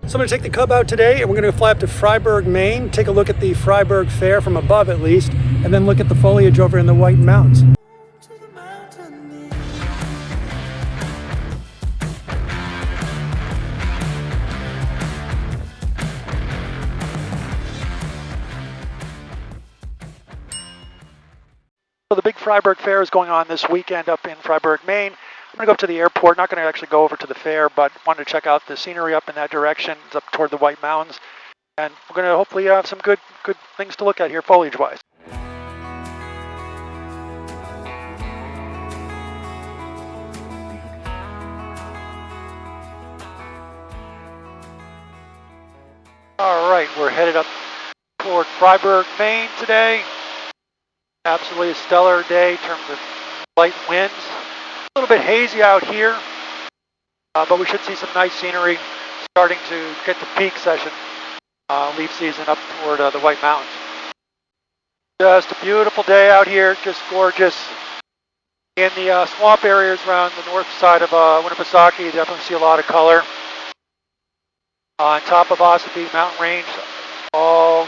So I'm going to take the Cub out today and we're going to fly up to Fryeburg, Maine, take a look at the Fryeburg Fair from above at least, and then look at the foliage over in the White Mountains. So the big Fryeburg Fair is going on this weekend up in Fryeburg, Maine. I'm going to go up to the airport, not going to actually go over to the fair, but wanted to check out the scenery up in that direction. It's up toward the White Mountains. And we're going to hopefully have some good things to look at here foliage-wise. All right, we're headed up toward Fryeburg, Maine today. Absolutely a stellar day in terms of light winds. A little bit hazy out here, but we should see some nice scenery starting to get to peak session, leaf season up toward the White Mountains. Just a beautiful day out here, just gorgeous. In the swamp areas around the north side of Winnipesaukee, you definitely see a lot of color. On top of Ossipee Mountain Range, all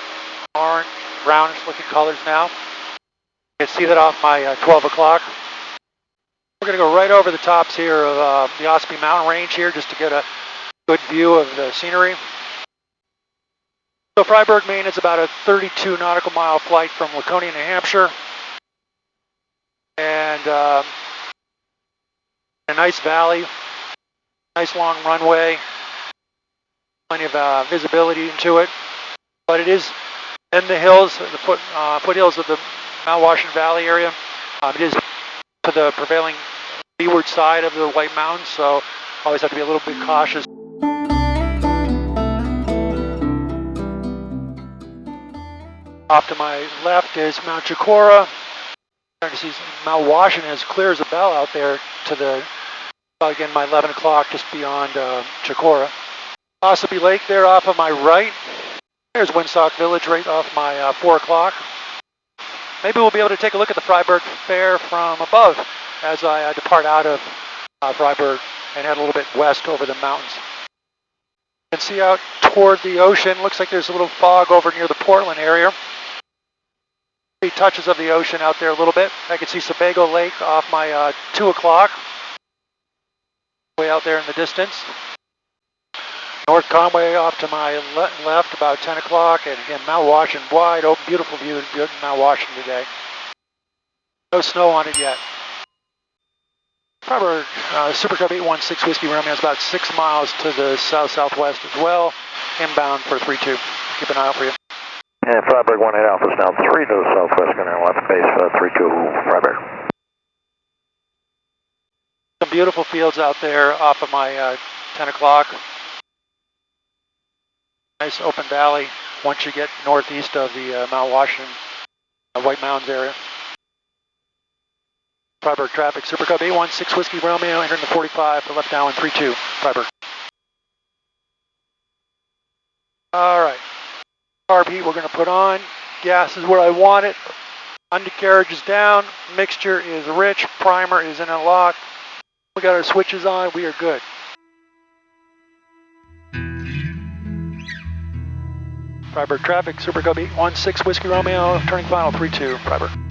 orange, brownish looking colors now. You can see that off my 12 o'clock. We're going to go right over the tops here of the Ossipee Mountain Range here just to get a good view of the scenery. So Fryeburg, Maine is about a 32 nautical mile flight from Laconia, New Hampshire. And a nice valley, nice long runway, plenty of visibility into it. But it is in the hills, the foothills of the Mount Washington Valley area. It is to the prevailing leeward side of the White Mountains, so always have to be a little bit cautious. Off to my left is Mount Chicora. Starting to see Mount Washington as clear as a bell out there to the, again, my 11 o'clock just beyond Chicora. Ossipee Lake there off of my right. There's Woonsock Village right off my 4 o'clock. Maybe we'll be able to take a look at the Fryeburg Fair from above as I depart out of Fryeburg and head a little bit west over the mountains. You can see out toward the ocean, looks like there's a little fog over near the Portland area. See touches of the ocean out there a little bit. I can see Sebago Lake off my 2 o'clock, way out there in the distance. North Conway off to my left about 10 o'clock, and again Mount Washington, wide open, beautiful view of Mount Washington today. No snow on it yet. Fryeburg Super Cub 816 Whiskey Romeo is about 6 miles to the south-southwest as well, inbound for 3-2. Keep an eye out for you. And Fryeburg 18 Alpha is now 3 to the southwest, going to left base 3-2 Fryeburg. Some beautiful fields out there off of my 10 o'clock. Nice open valley once you get northeast of the Mount Washington White Mountains area. Fryeburg traffic, Super Cub 816 Whiskey Romeo entering the 45 for left downwind 3-2 Fryeburg. All right, carb heat we're going to put on. Gas is where I want it. Undercarriage is down. Mixture is rich. Primer is in a lock. We got our switches on. We are good. Fryeburg traffic, Super Cub 816 Whiskey Romeo, turning final 3-2 Fryeburg.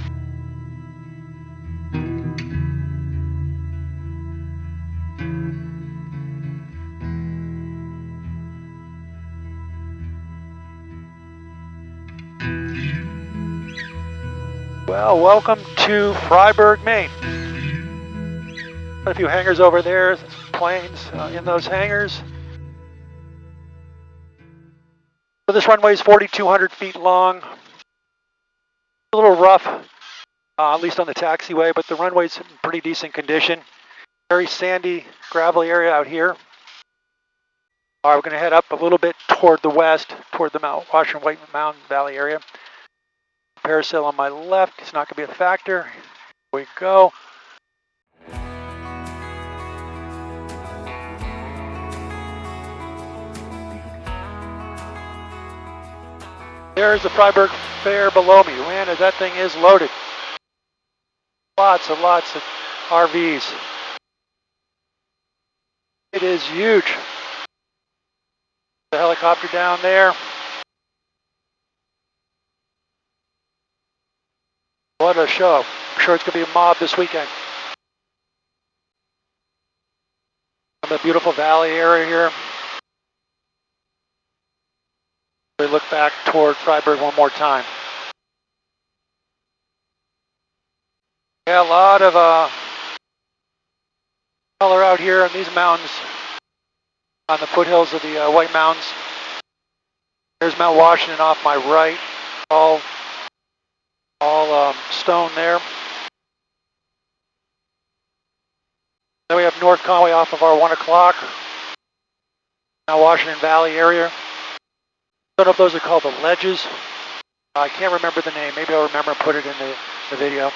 Well, welcome to Fryeburg, Maine. Got a few hangars over there, some planes in those hangars. So this runway is 4,200 feet long. A little rough, at least on the taxiway, but the runway's in pretty decent condition. Very sandy, gravelly area out here. All right, we're going to head up a little bit toward the west, toward the Mount Washington White Mountain Valley area. Parasail on my left, it's not going to be a factor. Here we go. There's the Fryeburg Fair below me. Man, that thing is loaded. Lots of RVs. It is huge. The helicopter down there. What a show. I'm sure it's going to be a mob this weekend. The beautiful valley area here. We look back toward Fryeburg one more time. Yeah, a lot of color out here in these mountains on the foothills of the White Mountains. There's Mount Washington off my right, all stone there. Then we have North Conway off of our 1 o'clock, Mount Washington Valley area. Don't know if those are called the ledges. I can't remember the name. Maybe I'll remember and put it in the video.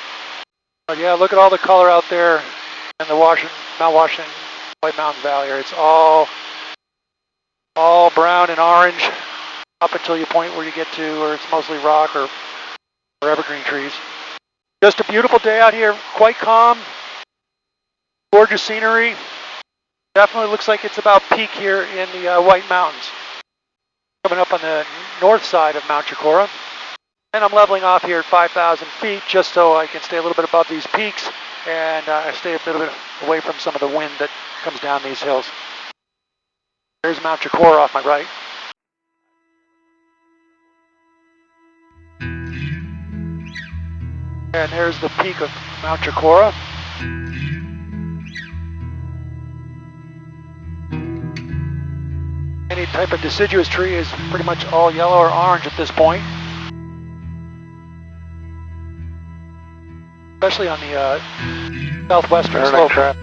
But yeah, look at all the color out there in the Mount Washington White Mountain Valley area. It's all brown and orange up until you point where you get to where it's mostly rock or evergreen trees. Just a beautiful day out here, quite calm. Gorgeous scenery. Definitely looks like it's about peak here in the White Mountains. Coming up on the north side of Mount Chicora. And I'm leveling off here at 5,000 feet just so I can stay a little bit above these peaks and I stay a little bit away from some of the wind that comes down these hills. There's Mount Chicora off my right. And there's the peak of Mount Chicora. Any type of deciduous tree is pretty much all yellow or orange at this point. Especially on the southwestern slope.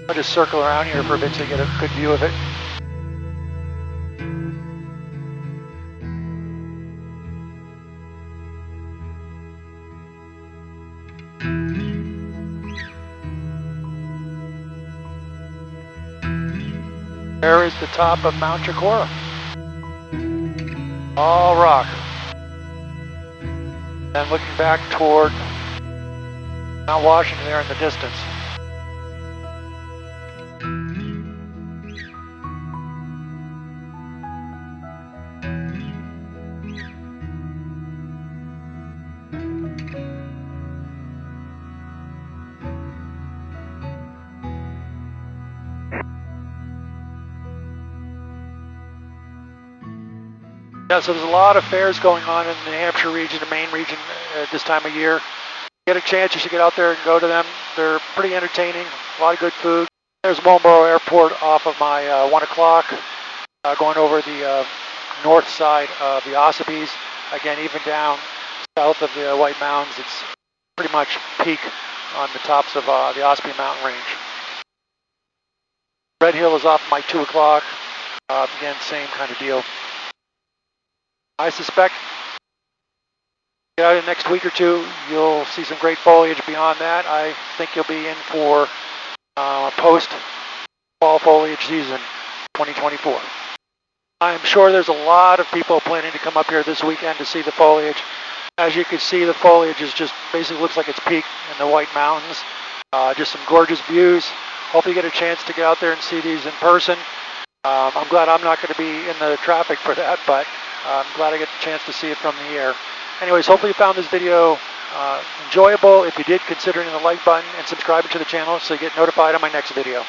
I'll just circle around here for a bit so you get a good view of it. There is the top of Mount Chicora. All rock. And looking back toward Mount Washington there in the distance. Yeah, so there's a lot of fairs going on in the Hampshire region, the Maine region at this time of year. Get a chance, you should get out there and go to them. They're pretty entertaining, a lot of good food. There's Wilmington Airport off of my 1 o'clock, going over the north side of the Ossabaws. Again, even down south of the White Mountains, it's pretty much peak on the tops of the Ossabaw Mountain Range. Red Hill is off my 2 o'clock. Again, same kind of deal. I suspect get out in the next week or two, you'll see some great foliage. Beyond that, I think you'll be in for post-fall foliage season 2024. I'm sure there's a lot of people planning to come up here this weekend to see the foliage. As you can see, the foliage is just basically looks like it's peaked in the White Mountains. Just some gorgeous views. Hope you get a chance to get out there and see these in person. I'm glad I'm not going to be in the traffic for that, but I'm glad I get the chance to see it from the air. Anyways, hopefully you found this video enjoyable. If you did, consider hitting the like button and subscribing to the channel so you get notified on my next video.